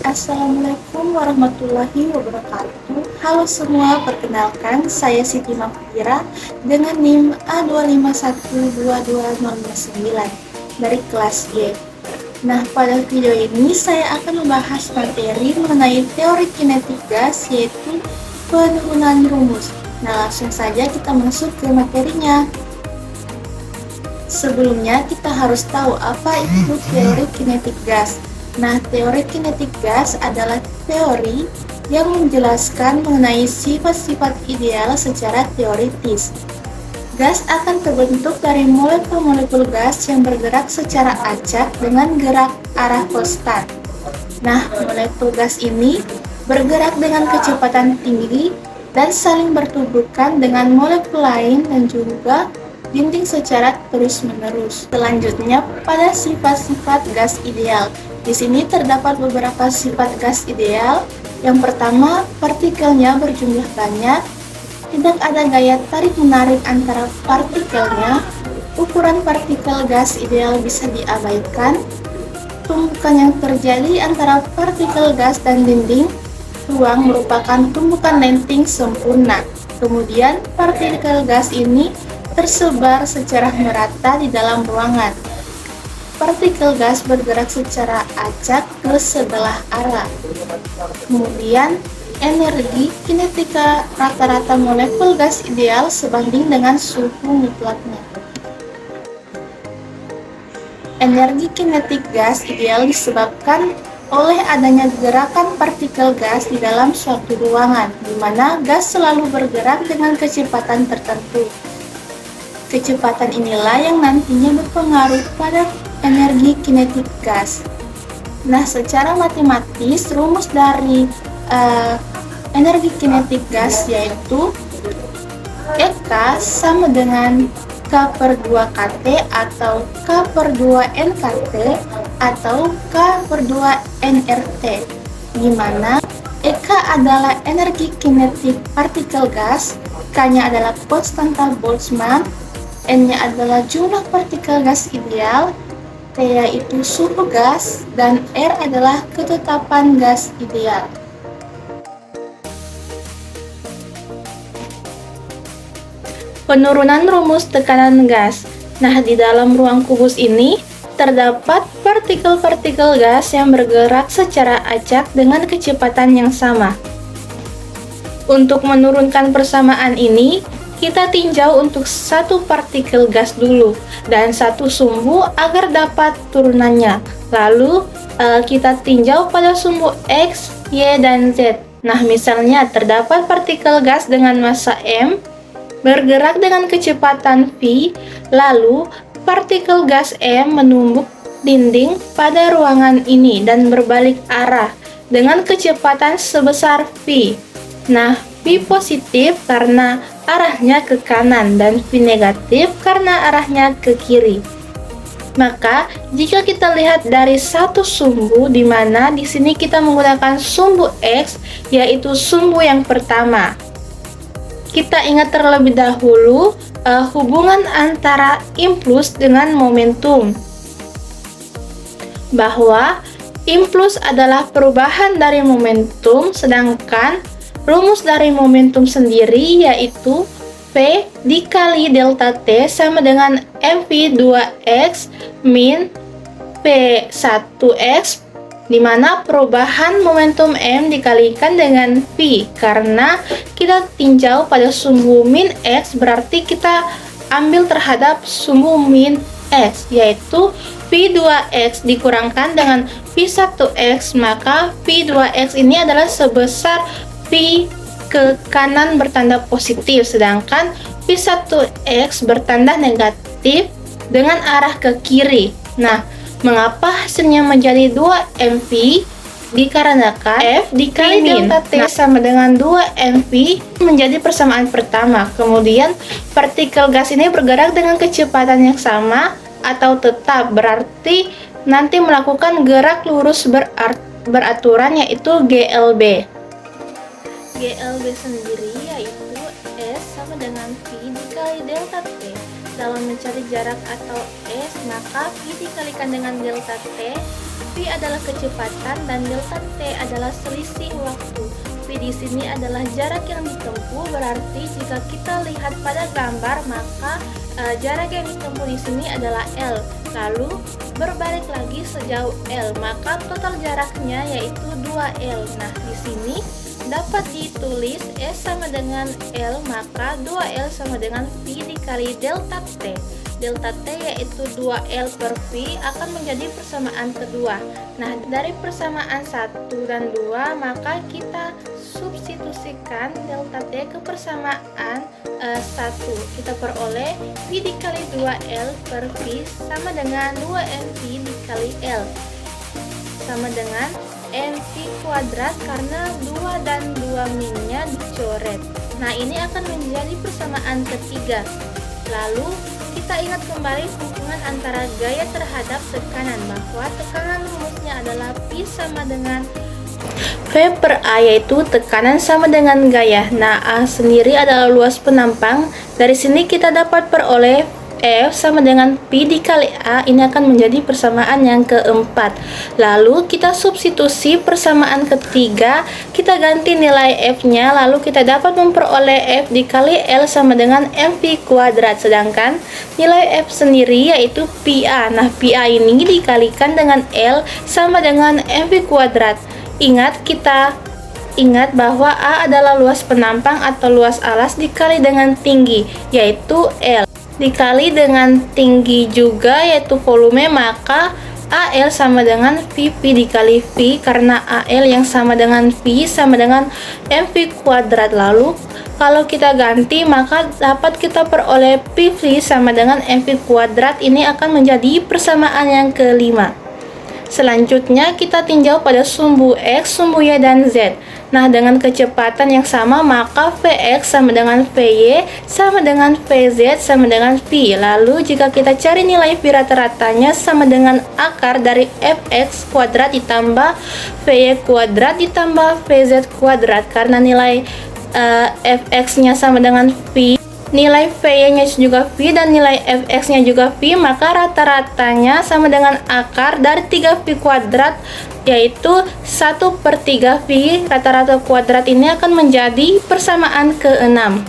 Assalamualaikum warahmatullahi wabarakatuh. Halo semua, perkenalkan saya Siti Mafira dengan NIM A2512209 dari kelas G. Nah, pada video ini saya akan membahas materi mengenai teori kinetik gas, yaitu penurunan rumus. Nah, langsung saja kita masuk ke materinya. Sebelumnya kita harus tahu apa itu teori kinetik gas. Nah, teori kinetik gas adalah teori yang menjelaskan mengenai sifat-sifat ideal secara teoritis. Gas akan terbentuk dari molekul-molekul gas yang bergerak secara acak dengan gerak arah konstan. Nah, molekul gas ini bergerak dengan kecepatan tinggi dan saling bertuburkan dengan molekul lain dan juga dinding secara terus-menerus. Selanjutnya, pada sifat-sifat gas ideal. Di sini terdapat beberapa sifat gas ideal. Yang pertama, partikelnya berjumlah banyak. Tidak ada gaya tarik-menarik antara partikelnya. Ukuran partikel gas ideal bisa diabaikan. Tumbukan yang terjadi antara partikel gas dan dinding ruang merupakan tumbukan lenting sempurna. Kemudian, partikel gas ini tersebar secara merata di dalam ruangan. Partikel gas bergerak secara acak ke sebelah arah. Kemudian, energi kinetika rata-rata molekul gas ideal sebanding dengan suhu mutlaknya. Energi kinetik gas ideal disebabkan oleh adanya gerakan partikel gas di dalam suatu ruangan, di mana gas selalu bergerak dengan kecepatan tertentu. Kecepatan inilah yang nantinya berpengaruh pada energi kinetik gas. Nah, secara matematis, rumus dari energi kinetik gas yaitu EK sama dengan K per 2 KT atau K per 2 NKT atau K per 2 nRT, di mana EK adalah energi kinetik partikel gas, K-nya adalah konstanta Boltzmann, N-nya adalah jumlah partikel gas ideal, T yaitu suhu gas, dan R adalah ketetapan gas ideal. Penurunan rumus tekanan gas. Nah, di dalam ruang kubus ini terdapat partikel-partikel gas yang bergerak secara acak dengan kecepatan yang sama. Untuk menurunkan persamaan ini, kita tinjau untuk satu partikel gas dulu dan satu sumbu agar dapat turunannya. Lalu kita tinjau pada sumbu X, Y, dan Z. Nah, misalnya terdapat partikel gas dengan massa M bergerak dengan kecepatan V, lalu partikel gas M menumbuk dinding pada ruangan ini dan berbalik arah dengan kecepatan sebesar V. Nah, V positif karena arahnya ke kanan dan V negatif karena arahnya ke kiri. Maka, jika kita lihat dari satu sumbu di mana di sini kita menggunakan sumbu X, yaitu sumbu yang pertama. Kita ingat terlebih dahulu hubungan antara impuls dengan momentum. Bahwa impuls adalah perubahan dari momentum, sedangkan rumus dari momentum sendiri yaitu V dikali delta T sama dengan mv2x min v1x, di mana perubahan momentum M dikalikan dengan V. Karena kita tinjau pada sumbu min X, berarti kita ambil terhadap sumbu min X, yaitu V2X dikurangkan dengan V1X, maka V2X ini adalah sebesar V ke kanan bertanda positif, sedangkan V1X bertanda negatif dengan arah ke kiri. Nah, mengapa hasilnya menjadi 2mv? Dikarenakan F dikali delta T sama dengan 2mv menjadi persamaan pertama. Kemudian partikel gas ini bergerak dengan kecepatan yang sama atau tetap, berarti nanti melakukan gerak lurus beraturan yaitu GLB. GLB sendiri yaitu S sama dengan V dikali delta T. Dalam mencari jarak atau S, maka V dikalikan dengan delta T, V V adalah kecepatan dan delta T adalah selisih waktu. V di sini adalah jarak yang ditempuh, berarti jika kita lihat pada gambar maka jarak yang ditempuh di sini adalah L. Lalu berbalik lagi sejauh L, maka total jaraknya yaitu 2L. Nah, di sini dapat ditulis S sama dengan L, maka 2L sama dengan V dikali delta T. Delta T yaitu 2L per V akan menjadi persamaan kedua. Nah, dari persamaan 1 dan 2 maka kita substitusikan delta T ke persamaan 1. Kita peroleh V dikali 2L per V sama dengan 2mV dikali L sama dengan mv kuadrat karena 2 dan 2 minnya dicoret. Nah, ini akan menjadi persamaan ketiga. Lalu kita ingat kembali hubungan antara gaya terhadap tekanan, bahwa tekanan rumusnya adalah P sama dengan V per A, yaitu tekanan sama dengan gaya. Nah, A sendiri adalah luas penampang. Dari sini kita dapat peroleh F sama dengan P dikali A. Ini akan menjadi persamaan yang keempat. Lalu kita substitusi persamaan ketiga, kita ganti nilai F-nya, lalu kita dapat memperoleh F dikali L sama dengan mv kuadrat. Sedangkan nilai F sendiri yaitu PA. Nah, PA ini dikalikan dengan L sama dengan mv kuadrat. Ingat bahwa A adalah luas penampang atau luas alas dikali dengan tinggi, yaitu L. Dikali dengan tinggi juga yaitu volume, maka AL sama dengan VP dikali V, karena AL yang sama dengan V sama dengan mv kuadrat. Lalu kalau kita ganti maka dapat kita peroleh PV sama dengan mv kuadrat. Ini akan menjadi persamaan yang kelima. Selanjutnya kita tinjau pada sumbu X, sumbu Y, dan Z. Nah, dengan kecepatan yang sama maka Vx sama dengan Vy sama dengan Vz sama dengan V. Lalu jika kita cari nilai V rata-ratanya sama dengan akar dari Fx kuadrat ditambah Vy kuadrat ditambah Vz kuadrat. Karena nilai Fx nya sama dengan V, nilai Vy-nya juga V, dan nilai Fx-nya juga V, maka rata-ratanya sama dengan akar dari 3V kuadrat, yaitu 1/3V. Rata-rata kuadrat ini akan menjadi persamaan ke-6.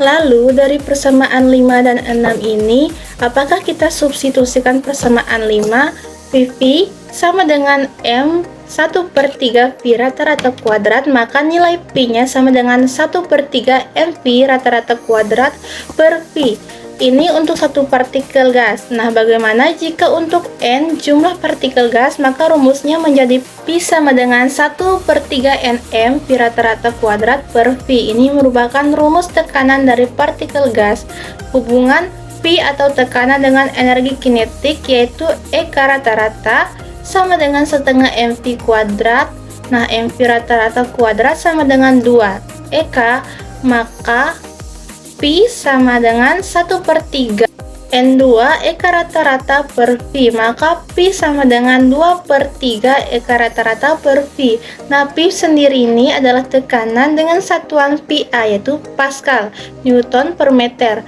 Lalu dari persamaan 5 dan 6 ini, apakah kita substitusikan persamaan 5, VV sama dengan M 1/3V rata-rata kuadrat, maka nilai P-nya sama dengan 1/3 mV rata-rata kuadrat per V. Ini untuk satu partikel gas. Nah, bagaimana jika untuk N jumlah partikel gas? Maka rumusnya menjadi P sama dengan 1/3 Nm V rata-rata kuadrat per V. Ini merupakan rumus tekanan dari partikel gas. Hubungan P atau tekanan dengan energi kinetik yaitu EK rata-rata sama dengan setengah mv kuadrat. Nah, mv rata-rata kuadrat sama dengan 2 EK, maka P sama dengan 1/3 N2 EK rata-rata per V, maka P sama dengan 2/3 EK rata-rata per V. Nah, P sendiri ini adalah tekanan dengan satuan PA yaitu Pascal, Newton per meter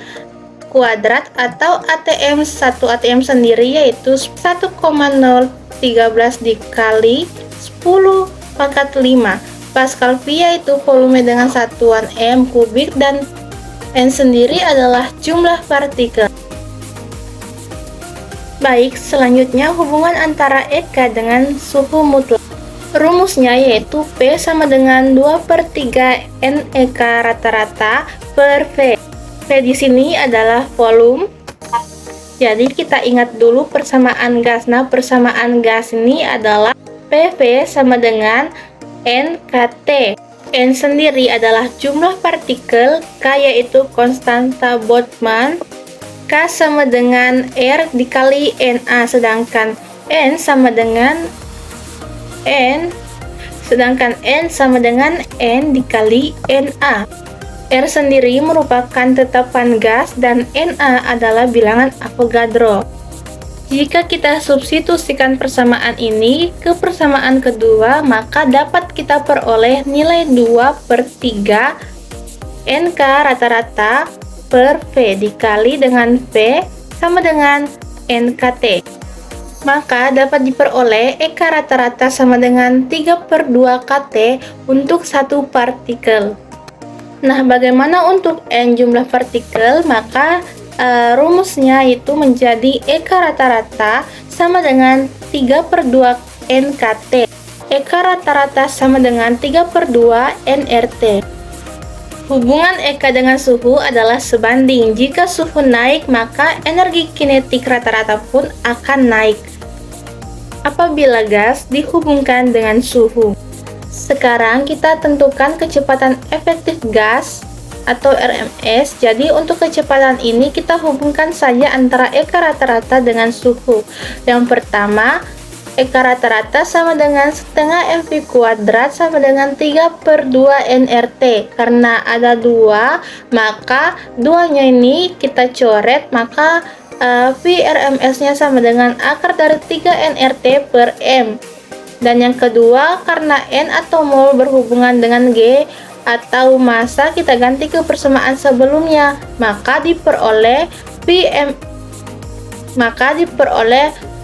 kuadrat, atau ATM. Satu ATM sendiri yaitu 1,013 dikali 10 pangkat 5 Pascal V, yaitu volume dengan satuan M kubik, dan N sendiri adalah jumlah partikel. Baik, selanjutnya hubungan antara EK dengan suhu mutlak. Rumusnya yaitu P sama dengan 2/3 NEK rata-rata per V. V di sini adalah volume. Jadi kita ingat dulu persamaan gas. Nah, persamaan gas ini adalah PV sama dengan NKT. N sendiri adalah jumlah partikel, K yaitu konstanta Boltzmann, K sama dengan R dikali NA, sedangkan N sama dengan N dikali NA. R sendiri merupakan tetapan gas dan Na adalah bilangan Avogadro. Jika kita substitusikan persamaan ini ke persamaan kedua, maka dapat kita peroleh nilai 2/3 NK rata-rata per V dikali dengan V sama dengan NKT. Maka dapat diperoleh Eka rata-rata sama dengan 3/2 kT untuk satu partikel. Nah, bagaimana untuk N jumlah partikel? Maka rumusnya itu menjadi Eka rata-rata sama dengan 3/2 NKT. Eka rata-rata sama dengan 3/2 nRT. Hubungan Eka dengan suhu adalah sebanding. Jika suhu naik, maka energi kinetik rata-rata pun akan naik apabila gas dihubungkan dengan suhu. Sekarang kita tentukan kecepatan efektif gas atau RMS. Jadi untuk kecepatan ini kita hubungkan saja antara Eka rata-rata dengan suhu. Yang pertama, Eka rata-rata sama dengan setengah mv kuadrat sama dengan 3/2 nRT. Karena ada 2, maka duanya ini kita coret, maka Vrms-nya sama dengan akar dari 3 nRT per M. Dan yang kedua, karena N atau mol berhubungan dengan G atau massa, kita ganti ke persamaan sebelumnya, maka diperoleh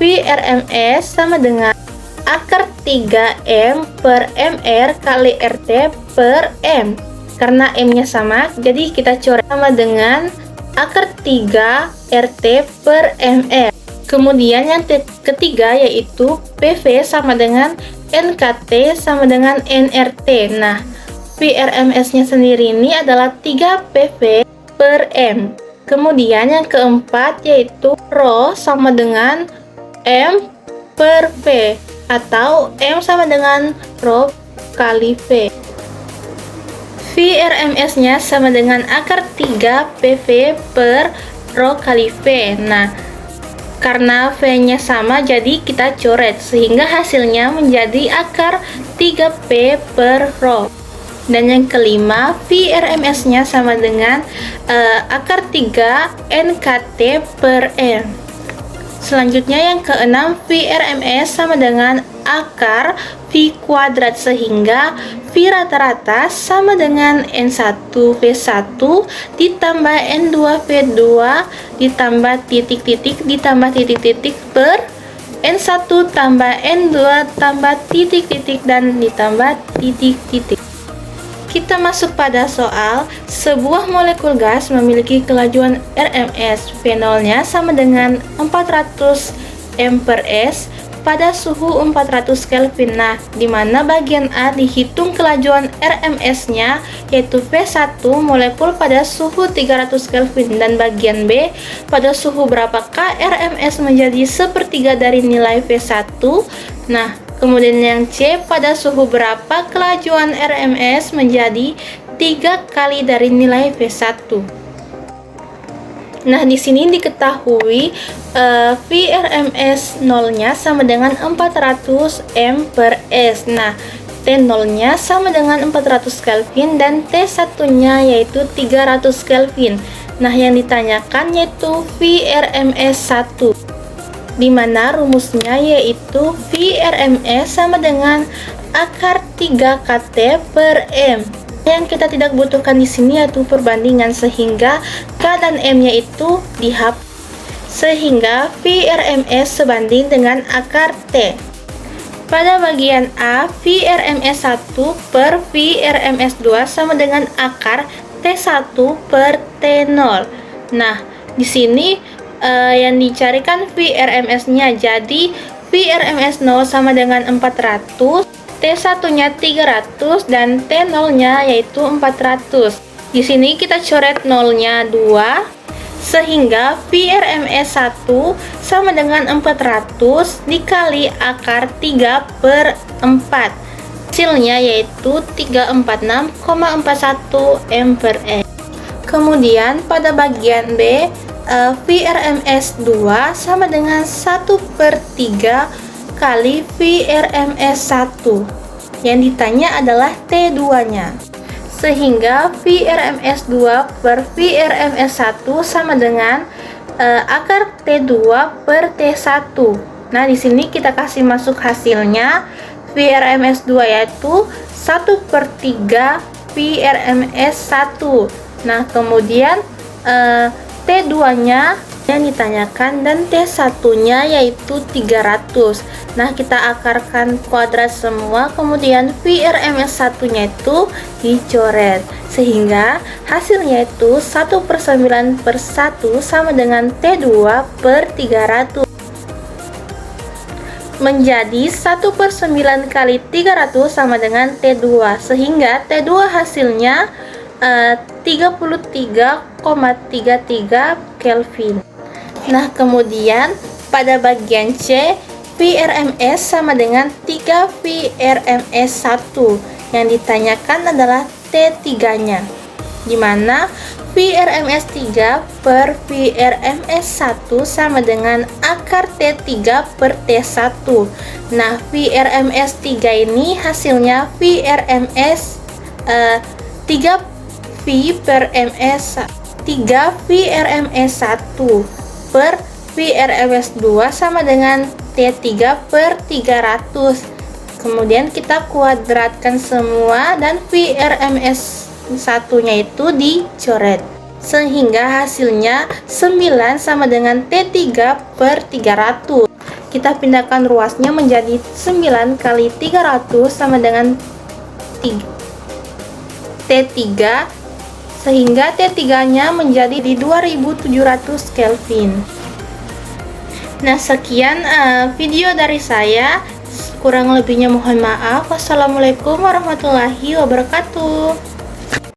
Vrms sama dengan akar 3M per MR kali RT per M. Karena M-nya sama, jadi kita coret sama dengan akar 3 RT per MR. Kemudian yang ketiga yaitu PV sama dengan NKT sama dengan nRT. Nah, Vrms-nya sendiri ini adalah 3 PV per M. Kemudian yang keempat yaitu Rho sama dengan M per V, atau M sama dengan Rho kali V. Vrms-nya sama dengan akar 3 PV per Rho kali V. Nah, karena V-nya sama, jadi kita coret, sehingga hasilnya menjadi akar 3P per Rho. Dan yang kelima, Vrms-nya sama dengan akar 3 NKT per M. Selanjutnya yang keenam, Vrms sama dengan akar V kuadrat, sehingga V rata-rata sama dengan N1V1 ditambah N2V2 ditambah titik-titik ditambah titik-titik per N1 tambah N2 tambah titik-titik dan ditambah titik-titik. Kita masuk pada soal. Sebuah molekul gas memiliki kelajuan RMS, V0-nya sama dengan 400 M per S pada suhu 400 Kelvin. Nah, di mana bagian A dihitung kelajuan RMS-nya yaitu V1 molekul pada suhu 300 Kelvin, dan bagian B pada suhu berapakah RMS menjadi sepertiga dari nilai V1. Nah, kemudian yang C, pada suhu berapa kelajuan RMS menjadi 3 kali dari nilai V1. Nah, di sini diketahui Vrms 0-nya sama dengan 400 M per S. Nah, T0-nya sama dengan 400 Kelvin dan T1-nya yaitu 300 Kelvin. Nah, yang ditanyakan yaitu Vrms 1. Di mana rumusnya yaitu Vrms sama dengan akar 3 kT per M. Yang kita tidak butuhkan di sini yaitu perbandingan, sehingga K dan M-nya itu dihapus, sehingga Vrms sebanding dengan akar T. Pada bagian A, Vrms 1 per Vrms 2 sama dengan akar T1 per T0. Nah, di sini yang dicarikan Vrms-nya, jadi Vrms 0 sama dengan 400, T1-nya 300 dan T0-nya yaitu 400. Di sini kita coret 0-nya 2, sehingga Vrms 1 sama dengan 400 dikali akar 3 per 4. Hasilnya yaitu 346,41 M per S. Kemudian pada bagian B, Vrms 2 sama dengan 1/3 kali Vrms 1. Yang ditanya adalah T2-nya. Sehingga Vrms 2 per Vrms 1 sama dengan akar T2 per T1. Nah, di sini kita kasih masuk hasilnya. Vrms 2 yaitu 1/3 Vrms 1. Nah, kemudian T2-nya yang ditanyakan, dan T1-nya yaitu 300. Nah, kita akarkan kuadrat semua, kemudian VRMS 1-nya itu dicoret, sehingga hasilnya itu 1/9/1 sama dengan T2/300. Menjadi 1/9 kali 300 sama dengan T2, sehingga T2 hasilnya 33,33 Kelvin. Nah, kemudian pada bagian C, VRMS sama dengan 3 VRMS 1. Yang ditanyakan adalah T3-nya, di mana VRMS 3 per VRMS 1 sama dengan akar T3 per T1. Nah, VRMS 3 ini hasilnya VRMS 3 V per MS 3 VRMS 1 per VRMS 2 sama dengan T3/300. Kemudian kita kuadratkan semua dan VRMS 1-nya itu dicoret, sehingga hasilnya 9 sama dengan T3/300. Kita pindahkan ruasnya menjadi 9 kali 300 sama dengan T3, sehingga T3-nya menjadi di 2700 Kelvin. Nah, sekian video dari saya. Kurang lebihnya mohon maaf. Wassalamualaikum warahmatullahi wabarakatuh.